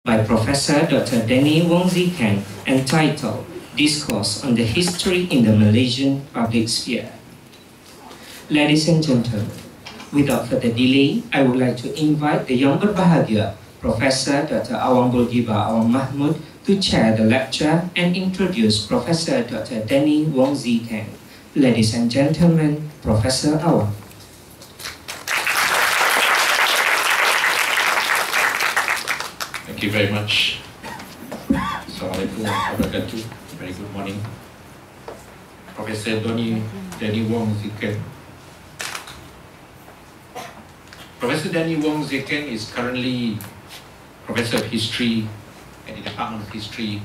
by Professor Dr. Danny Wong entitled Discourse on the History in the Malaysian Public Sphere. Ladies and gentlemen, without further delay, I would like to invite the yang berbahagia, Professor Dr. Awang Bulgiba Awang Mahmud, to chair the lecture and introduce Professor Dr. Danny Wong. Ladies and gentlemen, Professor Awang. Thank you very much. Assalamualaikum warahmatullahi wabarakatuh. Very good morning. Professor Danny Wong. Professor Danny Wong is currently Professor of History at the Department of History,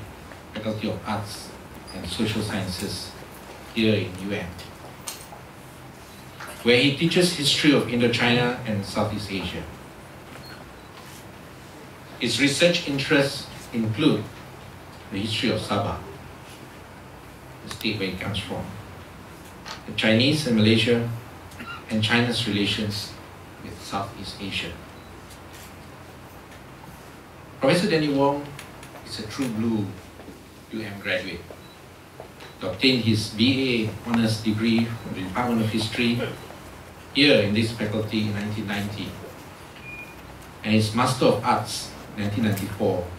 Faculty of Arts and Social Sciences here in UM, where he teaches history of Indochina and Southeast Asia. His research interests include the history of Sabah, the state where he comes from, the Chinese and Malaysia, and China's relations with Southeast Asia. Professor Danny Wong is a true blue UM graduate. He obtained his BA Honours degree from the Department of History here in this faculty in 1990, and his Master of Arts in 1994,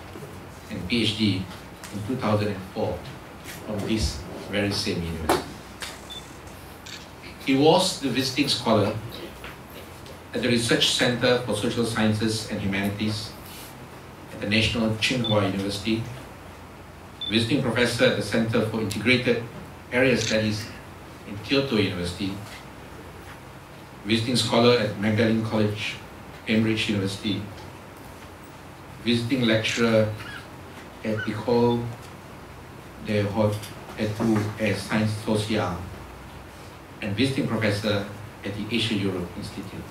and PhD in 2004 from this very same university. He was the visiting scholar at the Research Center for Social Sciences and Humanities at the National Tsinghua University, visiting professor at the Center for Integrated Area Studies in Kyoto University, visiting scholar at Magdalene College, Cambridge University, visiting lecturer at École des Hautes Études et Sciences Sociales, and visiting professor at the Asia-Europe Institute.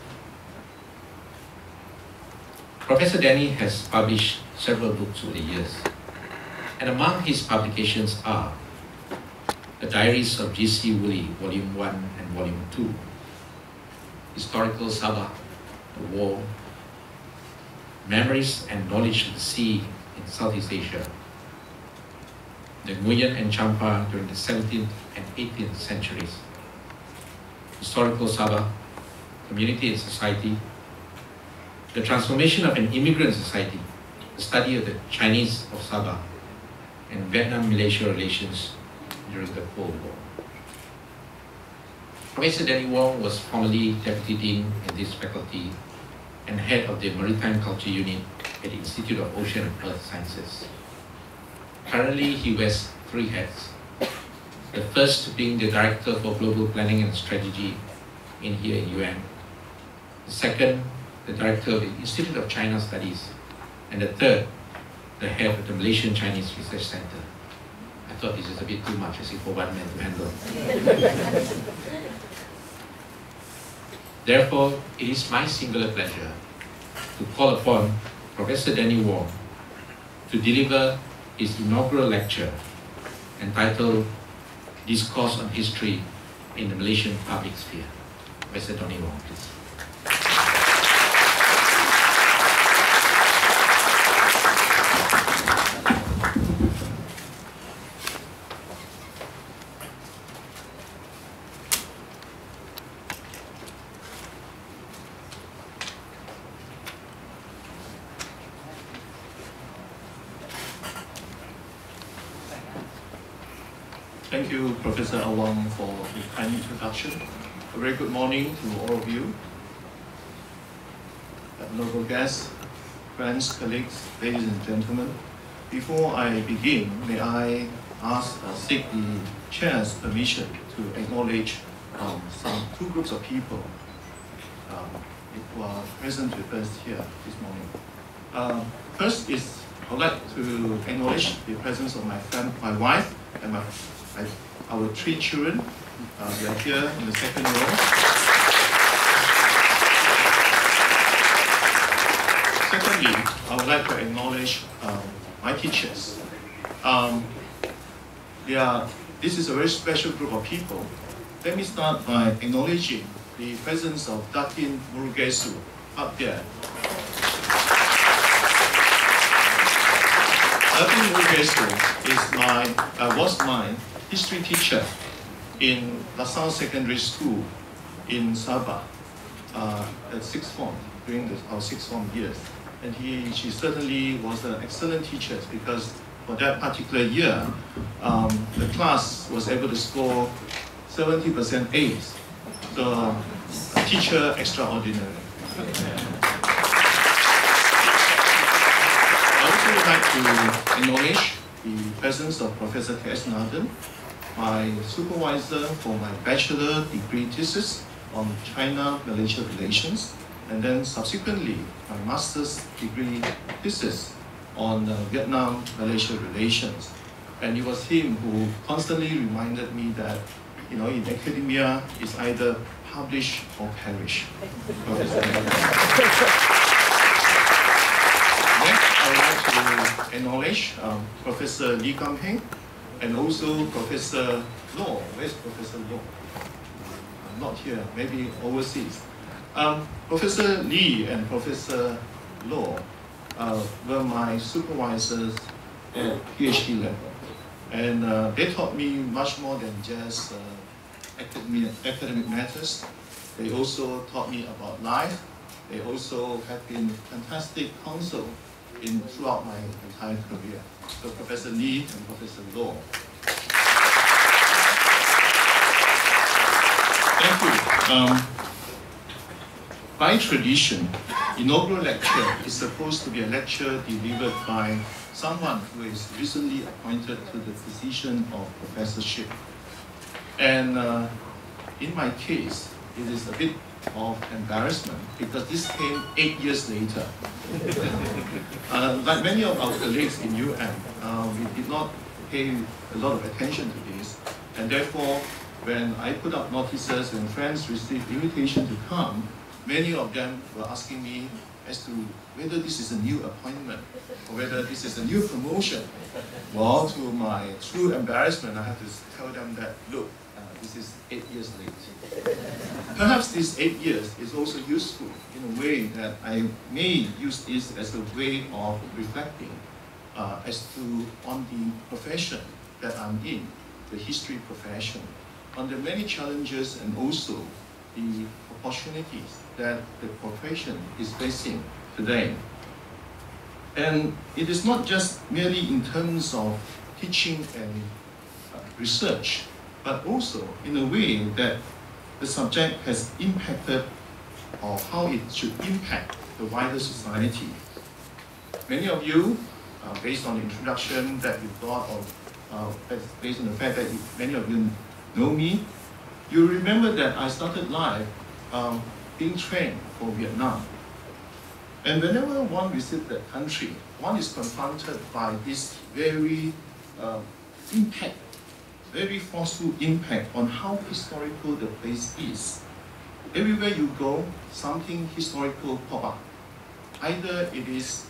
Professor Danny has published several books over the years, and among his publications are The Diaries of G.C. Woolley, Volume 1 and Volume 2, Historical Sabah, The War, Memories and Knowledge of the Sea in Southeast Asia, the Nguyen and Champa during the 17th and 18th centuries, Historical Sabah, Community and Society, The Transformation of an Immigrant Society, the study of the Chinese of Sabah, and Vietnam-Malaysia relations during the Cold War. Professor Danny Wong was formerly Deputy Dean in this faculty and head of the Maritime Culture Unit at the Institute of Ocean and Earth Sciences. Currently, he wears 3 hats. The first being the Director for Global Planning and Strategy here in UM. The second, the Director of the Institute of China Studies. And the third, the head of the Malaysian Chinese Research Center. I thought this is a bit too much, as if for one man to handle. Therefore, it is my singular pleasure to call upon Professor Danny Wong to deliver his inaugural lecture entitled Discourse on History in the Malaysian Public Sphere. Professor Danny Wong, please. Thank you, Professor Awang, for the kind introduction. A very good morning to all of you. Noble guests, friends, colleagues, ladies and gentlemen. Before I begin, may I seek the chair's permission to acknowledge two groups of people who are present with us here this morning. First is, I would like to acknowledge the presence of my wife and our 3 children. They are here in the second row. Secondly, I would like to acknowledge my teachers. This is a very special group of people. Let me start by acknowledging the presence of Datin Murugesu up there. Was my history teacher in La Salle Secondary School in Sabah at sixth form during our sixth form years. And she certainly was an excellent teacher because for that particular year, the class was able to score 70% A's. So, teacher extraordinary. I also would like to acknowledge the presence of Professor K.S. Nathan, my supervisor for my bachelor degree thesis on China-Malaysia relations, and then subsequently my master's degree thesis on Vietnam-Malaysia relations. And it was him who constantly reminded me that, in academia, it's either publish or perish. Next, I would like to acknowledge Professor Lee Kam-heng and also Professor Law. Where's Professor Law? Not here, maybe overseas. Professor Lee and Professor Law were my supervisors at PhD level. And they taught me much more than just academic matters. They also taught me about life. They also have been fantastic counsel throughout my entire career. So Professor Lee and Professor Law. Thank you. By tradition, inaugural lecture is supposed to be a lecture delivered by someone who is recently appointed to the position of professorship. And in my case, it is a bit of embarrassment because this came 8 years later. Like many of our colleagues in UM, we did not pay a lot of attention to this, and therefore, when I put up notices and friends received invitation to come, many of them were asking me as to whether this is a new appointment or whether this is a new promotion. Well, to my true embarrassment, I have to tell them that, look, this is 8 years late. Perhaps this 8 years is also useful in a way that I may use this as a way of reflecting as to on the profession that I'm in, the history profession, on the many challenges and also the opportunities that the profession is facing today. And it is not just merely in terms of teaching and research, but also in a way that the subject has impacted or how it should impact the wider society. Many of you, based on the introduction that you got, or based on the fact that many of you know me, you remember that I started life being trained for Vietnam. And whenever one visits that country, one is confronted by this very very forceful impact on how historical the place is. Everywhere you go, something historical pop up. Either it is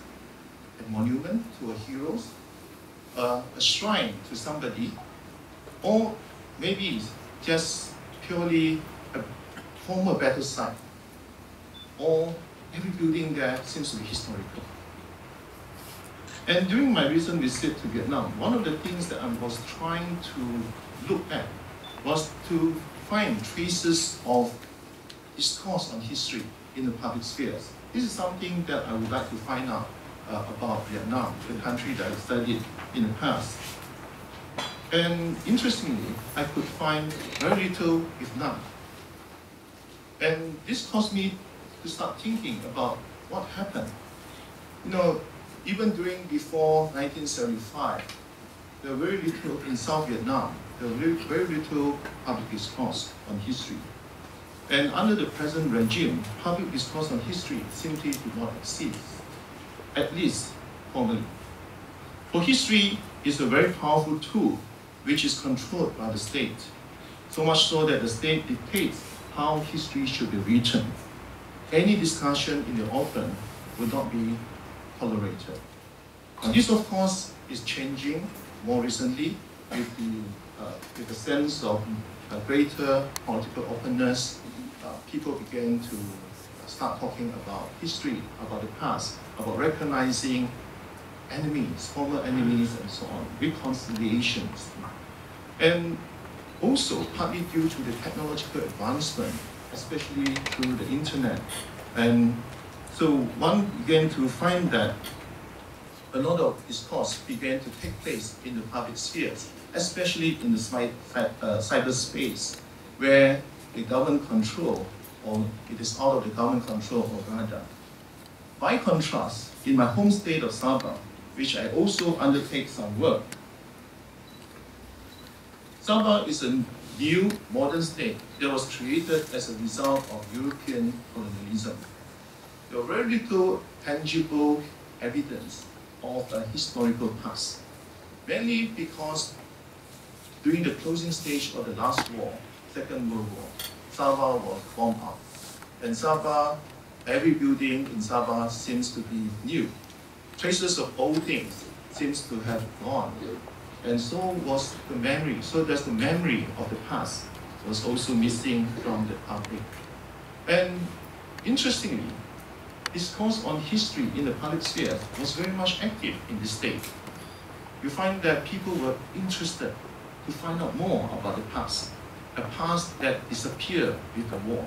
a monument to a hero, a shrine to somebody, or maybe it's just purely a former battle site, or every building there seems to be historical. And during my recent visit to Vietnam, one of the things that I was trying to look at was to find traces of discourse on history in the public spheres. This is something that I would like to find out about Vietnam, the country that I studied in the past. And interestingly, I could find very little, if none. And this caused me to start thinking about what happened. Even before 1975, there were very little in South Vietnam. There were very little public discourse on history. And under the present regime, public discourse on history simply did not exist, at least formally. For history is a very powerful tool which is controlled by the state, so much so that the state dictates how history should be written. Any discussion in the open would not be tolerated. And this, of course, is changing more recently with the sense of greater political openness. People began to start talking about history, about the past, about recognizing enemies, former enemies, and so on, reconciliations. And also, partly due to the technological advancement, especially through the internet. And so one began to find that a lot of discourse began to take place in the public spheres, especially in the cyberspace, where the government control, or it is out of the government control, or rather. By contrast, in my home state of Sabah, which I also undertake some work, Sabah is a new modern state that was created as a result of European colonialism. There are very little tangible evidence of a historical past, mainly because during the closing stage of the last war, Second World War, Sabah was bombed out. And Sabah, every building in Sabah seems to be new. Traces of old things seems to have gone. And so was the memory. So there's the memory of the past was also missing from the public. And interestingly, discourse on history in the public sphere was very much active in this state. You find that people were interested to find out more about the past, a past that disappeared with the war.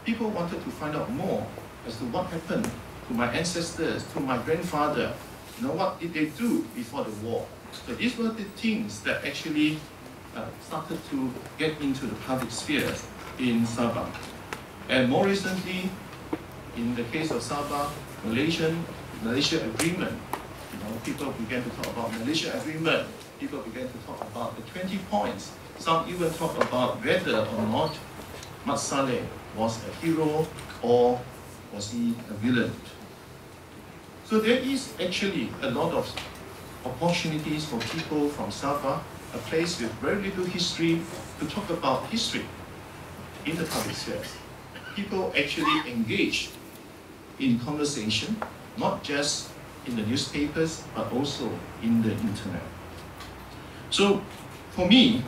People wanted to find out more as to what happened to my ancestors, to my grandfather. What did they do before the war? So these were the things that actually started to get into the public sphere in Sabah. And more recently, in the case of Sabah, Malaysia agreement, people began to talk about Malaysia agreement. People began to talk about the 20 points. Some even talk about whether or not Mat Saleh was a hero or was he a villain. So there is actually a lot of opportunities for people from Sabah, a place with very little history, to talk about history in the public sphere. People actually engage in conversation, not just in the newspapers, but also in the internet. So for me,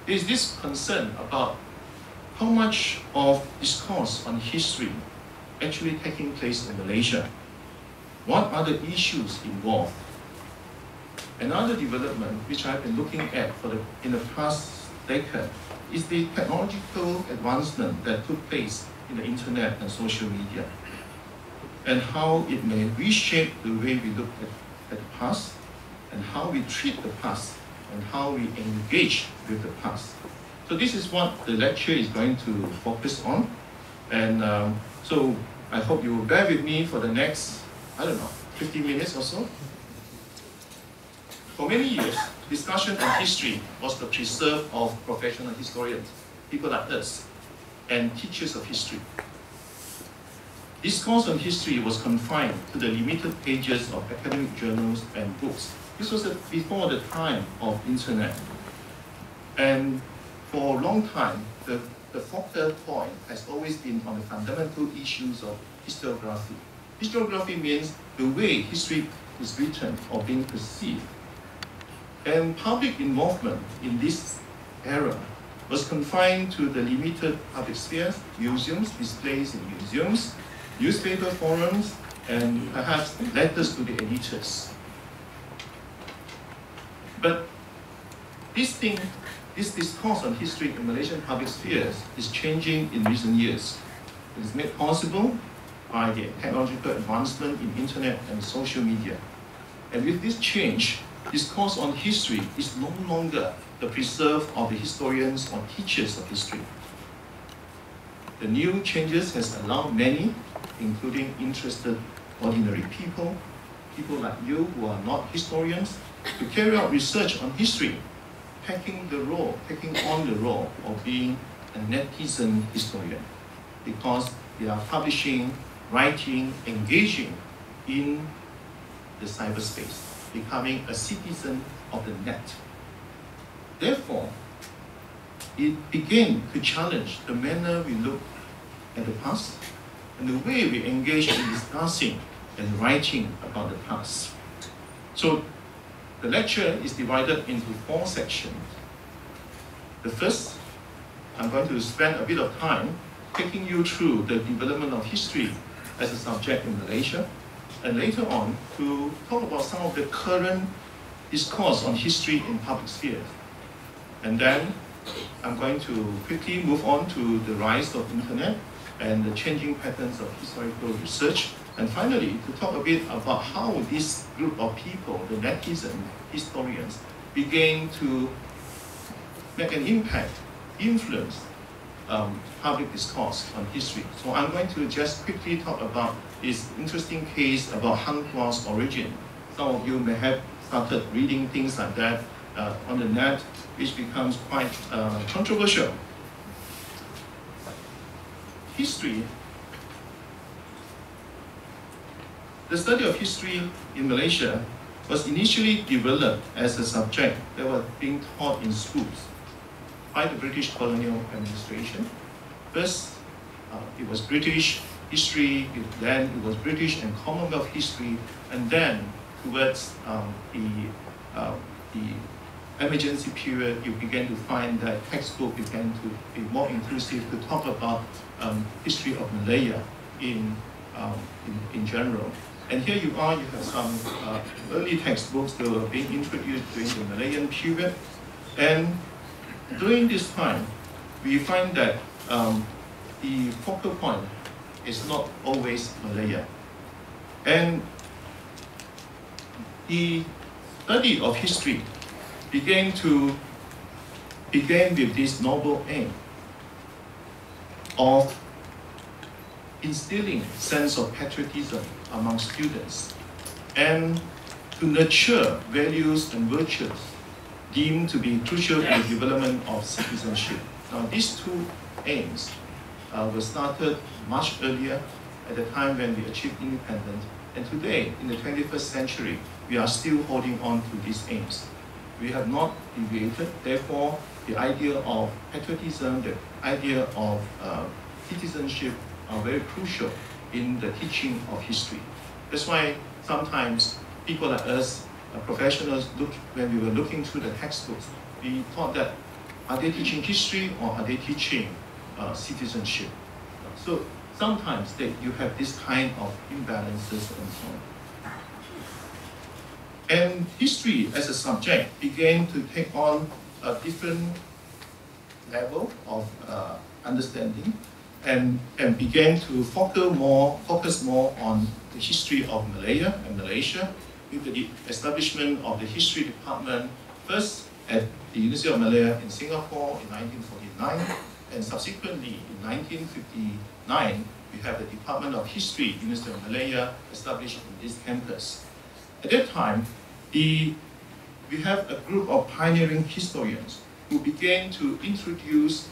there's this concern about how much of discourse on history actually taking place in Malaysia. What are the issues involved? Another development which I've been looking at in the past decade is the technological advancement that took place in the internet and social media, and how it may reshape the way we look at the past, and how we treat the past, and how we engage with the past. So this is what the lecture is going to focus on. And so I hope you will bear with me for the next, 50 minutes or so. For many years, discussion on history was the preserve of professional historians, people like us, and teachers of history. Discourse on history was confined to the limited pages of academic journals and books. This was before the time of internet. And for a long time, the focal point has always been on the fundamental issues of historiography. Historiography means the way history is written or being perceived. And public involvement in this era was confined to the limited public spheres, museums, displays in museums, newspaper forums, and perhaps letters to the editors. But this discourse on history in Malaysian public spheres is changing in recent years. It is made possible by the technological advancement in internet and social media. And with this change, discourse on history is no longer the preserve of the historians or teachers of history. The new changes has allowed many, including interested ordinary people, people like you who are not historians, to carry out research on history, taking on the role of being a netizen historian, because they are publishing, writing, engaging in the cyberspace, becoming a citizen of the net. Therefore, it began to challenge the manner we look at the past and the way we engage in discussing and writing about the past. So the lecture is divided into 4 sections. The first, I'm going to spend a bit of time taking you through the development of history as a subject in Malaysia. and later on to talk about some of the current discourse on history in public sphere. And then I'm going to quickly move on to the rise of internet and the changing patterns of historical research. And finally, to talk a bit about how this group of people, the netizen historians, began to make an impact, influence public discourse on history. So I'm going to just quickly talk about this interesting case about Han Kua's origin. Some of you may have started reading things like that on the net, which becomes quite controversial. History. The study of history in Malaysia was initially developed as a subject that was being taught in schools by the British colonial administration. First, it was British history, then it was British and Commonwealth history, and then towards the emergency period, you began to find that textbook began to be more inclusive to talk about history of Malaya in general. And here you are, you have some early textbooks that were being introduced during the Malayan period. And during this time, we find that the focal point is not always Malaya. And the study of history began with this noble aim of instilling sense of patriotism among students and to nurture values and virtues deemed to be crucial in the development of citizenship. Now, these two aims were started much earlier at the time when we achieved independence, and today, in the 21st century, we are still holding on to these aims. We have not deviated, therefore, the idea of patriotism, the idea of citizenship are very crucial in the teaching of history. That's why sometimes people like us, professionals, when we were looking through the textbooks, we thought that, are they teaching history or are they teaching citizenship? So sometimes you have this kind of imbalances and so on. And history as a subject began to take on a different level of understanding and began to focus more on the history of Malaya and Malaysia with the establishment of the history department, first at the University of Malaya in Singapore in 1949, and subsequently in 1959, we have the Department of History, University of Malaya, established in this campus. At that time, we have a group of pioneering historians who began to introduce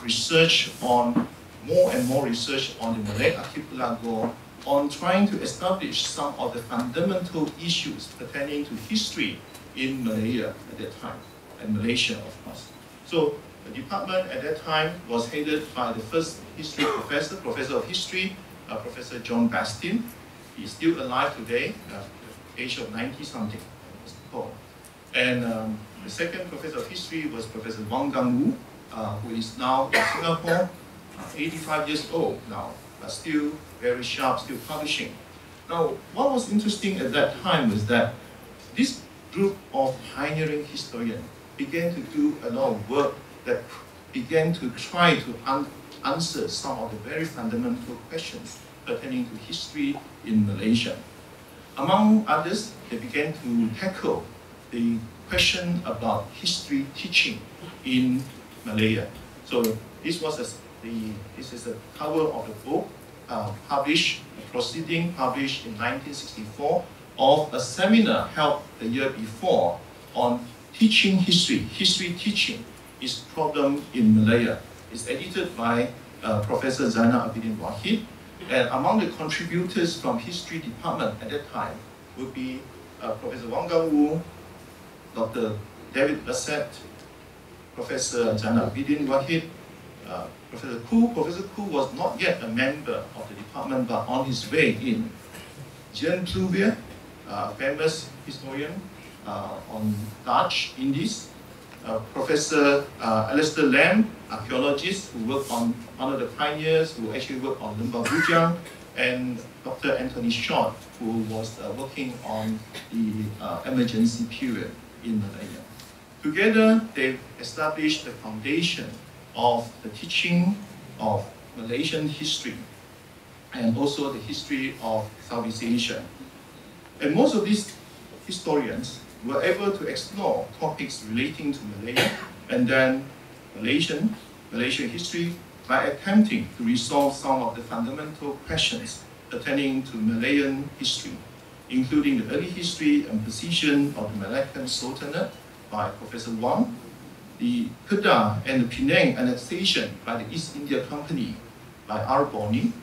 research on more and more research on the Malay archipelago, on trying to establish some of the fundamental issues pertaining to history in Malaya at that time, and Malaysia, of course. So the department at that time was headed by the first history professor, professor of history, Professor John Bastin. He's still alive today, at the age of 90-something. And the second professor of history was Professor Wong, who is now in Singapore, 85 years old now, but still very sharp, still publishing. Now, what was interesting at that time was that this group of pioneering historians began to do a lot of work that began to try to answer some of the very fundamental questions pertaining to history in Malaysia. Among others, they began to tackle the question about history teaching in Malaya. So this is the cover of the book, published in 1964, of a seminar held the year before on teaching history. History teaching is problem in Malaya. It's edited by Professor Zainal Abidin Wahid, and among the contributors from history department at that time would be Professor Wong Wu, Dr. David Bassett, Professor Zainal Abidin Wahid, Professor Koo. Professor Koo was not yet a member of the department, but on his way in. Jean Pluvier, famous historian on Dutch Indies. Professor Alistair Lamb, archaeologist who worked on one of the pioneers who actually worked on Lembah Bujang. and Dr. Anthony Short, who was working on the emergency period in Malaya. Together, they established the foundation of the teaching of Malaysian history and also the history of Southeast Asia. And most of these historians were able to explore topics relating to Malaya and then Malaysian history by attempting to resolve some of the fundamental questions pertaining to Malayan history, including the early history and position of the Malaccan Sultanate by Professor Wong, the Kedah and the Penang annexation by the East India Company by R. Boni,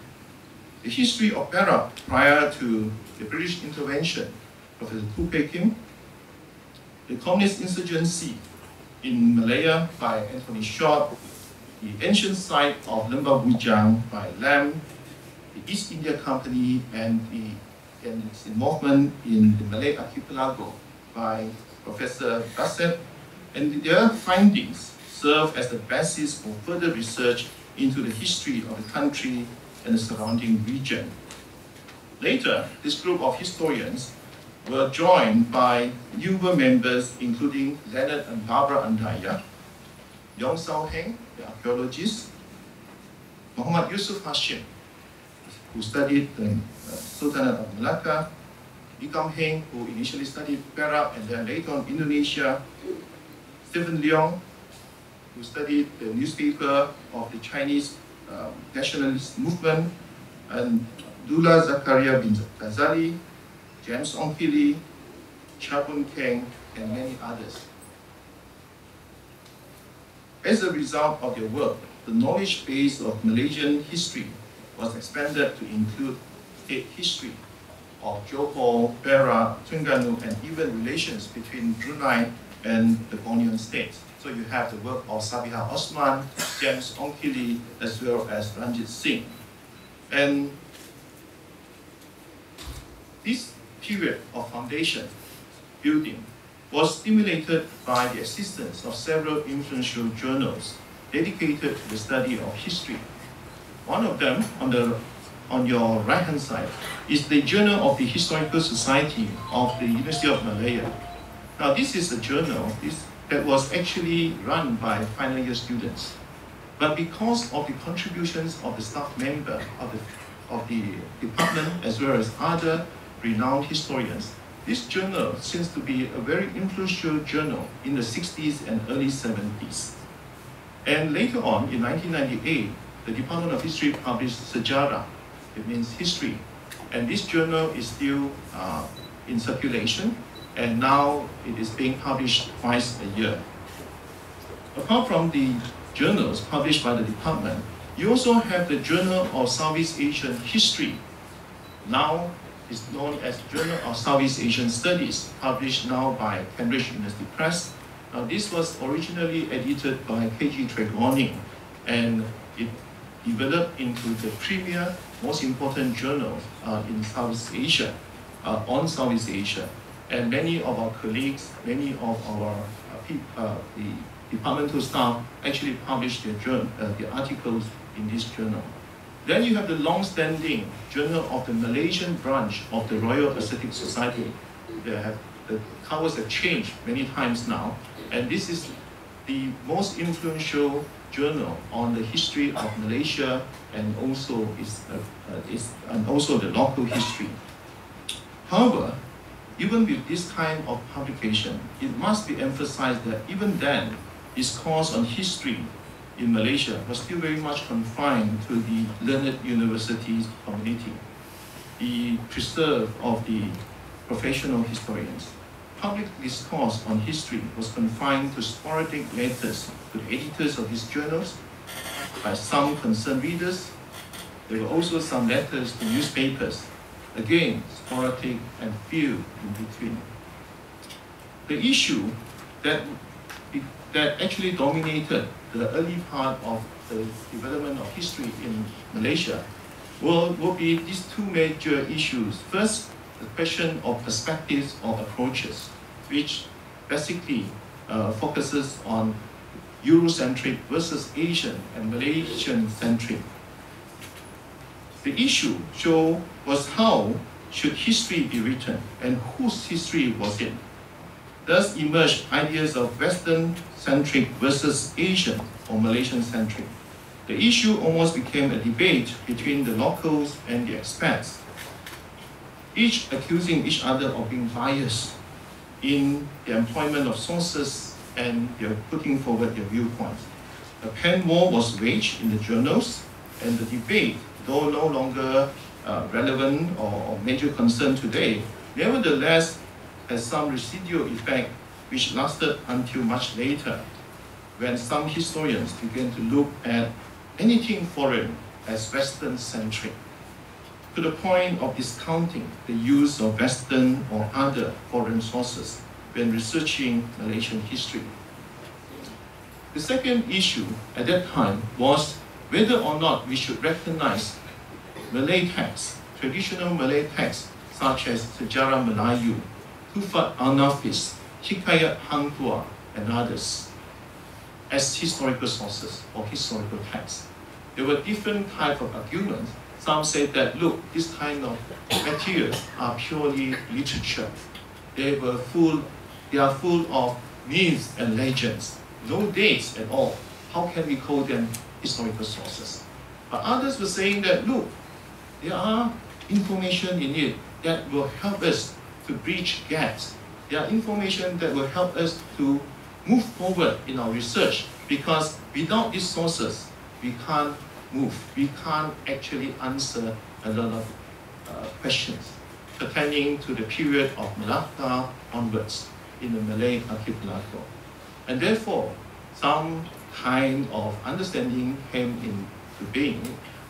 the history of Perak prior to the British intervention, Professor Tu Pei Kim, the communist insurgency in Malaya by Anthony Short, the ancient site of Lembah Bujang by Lam, the East India Company and its involvement in the Malay archipelago by Professor Bassett, and their findings serve as the basis for further research into the history of the country and the surrounding region. Later, this group of historians were joined by newer members including Leonard and Barbara Andaya, Yong Sao Heng, the archaeologist, Muhammad Yusuf Hashim, who studied the Sultanate of Malacca, Ikam Heng, who initially studied Perak and then later on Indonesia, Stephen Leong, who studied the newspaper of the Chinese nationalist movement, and Abdullah Zakaria bin Ghazali, James Ong Kili, Chia Boon Keng, and many others. As a result of their work, the knowledge base of Malaysian history was expanded to include state history of Johor, Perak, Terengganu, and even relations between Brunei and the Bornean states. So you have the work of Sabiha Osman, James Ong Kili, as well as Ranjit Singh. And this period of foundation building was stimulated by the existence of several influential journals dedicated to the study of history. One of them, on your right-hand side, is the Journal of the Historical Society of the University of Malaya. Now, this is a journal that was actually run by final year students. But because of the contributions of the staff member of the department, as well as other renowned historians, this journal seems to be a very influential journal in the 60s and early 70s. And later on, in 1998, the Department of History published Sejarah, it means history. And this journal is still in circulation, and now it is being published twice a year. Apart from the journals published by the department, you also have the Journal of Southeast Asian History. Now it's known as Journal of Southeast Asian Studies, published now by Cambridge University Press. Now this was originally edited by K.G. Tregoning, and it developed into the premier, most important journal in Southeast Asia, on Southeast Asia. And many of our colleagues, many of our the departmental staff actually published the articles in this journal. Then you have the long-standing Journal of the Malaysian branch of the Royal Aesthetic Society. The covers have changed many times now, and this is the most influential journal on the history of Malaysia and also the local history. However, even with this kind of publication, it must be emphasized that even then, discourse on history in Malaysia was still very much confined to the learned universities community, the preserve of the professional historians. Public discourse on history was confined to sporadic letters to the editors of these journals by some concerned readers. There were also some letters to newspapers, again, sporadic and few in between. The issue that actually dominated the early part of the development of history in Malaysia will be these two major issues. First, the question of perspectives or approaches, which basically focuses on Eurocentric versus Asian and Malaysian-centric. The issue was how should history be written and whose history was it? Thus emerged ideas of Western-centric versus Asian or Malaysian-centric. The issue almost became a debate between the locals and the expats, each accusing each other of being biased in the employment of sources and their putting forward their viewpoints. A pen war was waged in the journals, and the debate, though no longer relevant or major concern today, nevertheless has some residual effect which lasted until much later, when some historians began to look at anything foreign as Western-centric, to the point of discounting the use of Western or other foreign sources when researching Malaysian history. The second issue at that time was whether or not we should recognize Malay texts, traditional Malay texts such as Sejarah Melayu, Tufat Al-Nafis, Hikayat Hang Tuah, and others as historical sources or historical texts. There were different types of arguments. Some said that, look, this kind of materials are purely literature. They are full of myths and legends, no dates at all. How can we call them historical sources? But others were saying that, look, there are information in it that will help us to bridge gaps. There are information that will help us to move forward in our research, because without these sources, we can't move. We can't actually answer a lot of questions pertaining to the period of Malacca onwards in the Malay archipelago. And therefore, some kind of understanding came into being,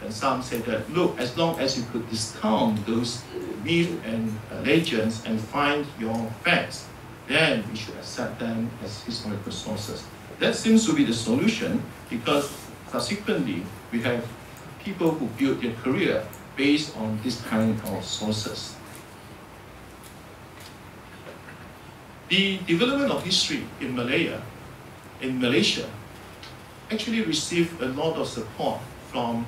and some said that, look, as long as you could discount those myths and legends and find your facts, then we should accept them as historical sources. That seems to be the solution, because subsequently we have people who build their career based on this kind of sources. The development of history in Malaysia actually received a lot of support from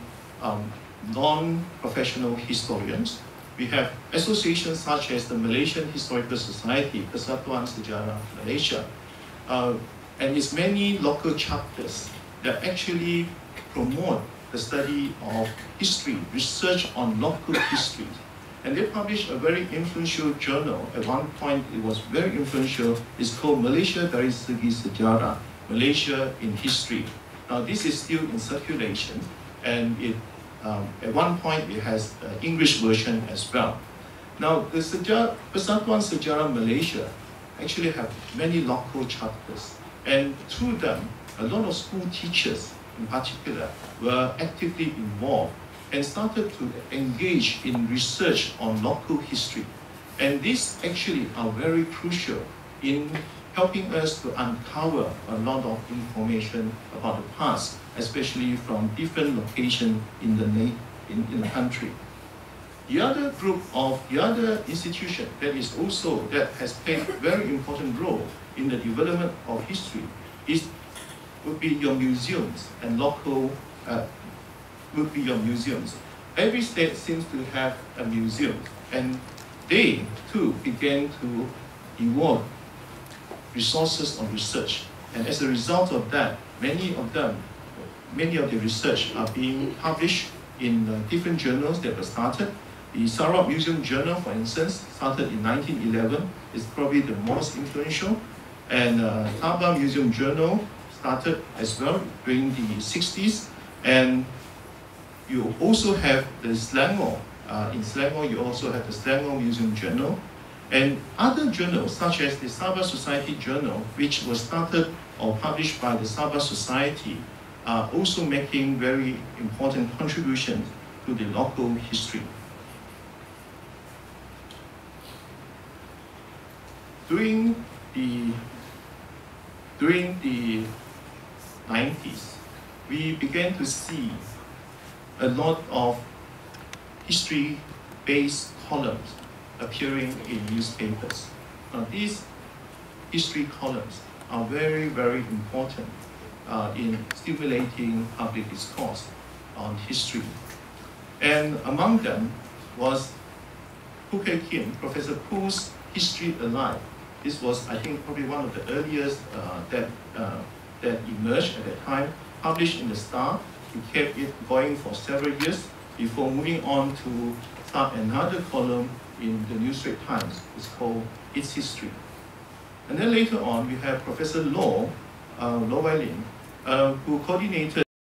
non-professional historians. We have associations such as the Malaysian Historical Society, Persatuan Sejarah Malaysia, and its many local chapters that actually promote the study of history, research on local history. And they published a very influential journal. At one point, it was very influential. It's called Malaysia dari Segi Sejarah, Malaysia in History. Now, this is still in circulation, and at one point, it has an English version as well. Now, the Persatuan Sejarah Malaysia actually have many local chapters, and through them, a lot of school teachers in particular were actively involved and started to engage in research on local history. And these actually are very crucial in helping us to uncover a lot of information about the past, especially from different locations in the country. The other institution that has played a very important role in the development of history would be your museums and would be your museums. Every state seems to have a museum, and they too began to devote resources on research. And as a result of that, many of the research are being published in different journals that were started. The Sarawak Museum Journal, for instance, started in 1911, is probably the most influential. And Sabah Museum Journal started as well during the 60s. And you also have the Selangor. In Selangor, you also have the Selangor Museum Journal. And other journals, such as the Sabah Society Journal, which was started or published by the Sabah Society, are also making very important contributions to the local history. During the 90s, we began to see a lot of history-based columns appearing in newspapers. Now, these history columns are very, very important in stimulating public discourse on history. And among them was Phu Kim, Professor Phu's History Alive. This was, I think, probably one of the earliest that emerged at that time, published in the Star. He kept it going for several years before moving on to start another column in the New Straits Times. It's called Its History. And then later on, we have Professor Law Wai Lin, who coordinated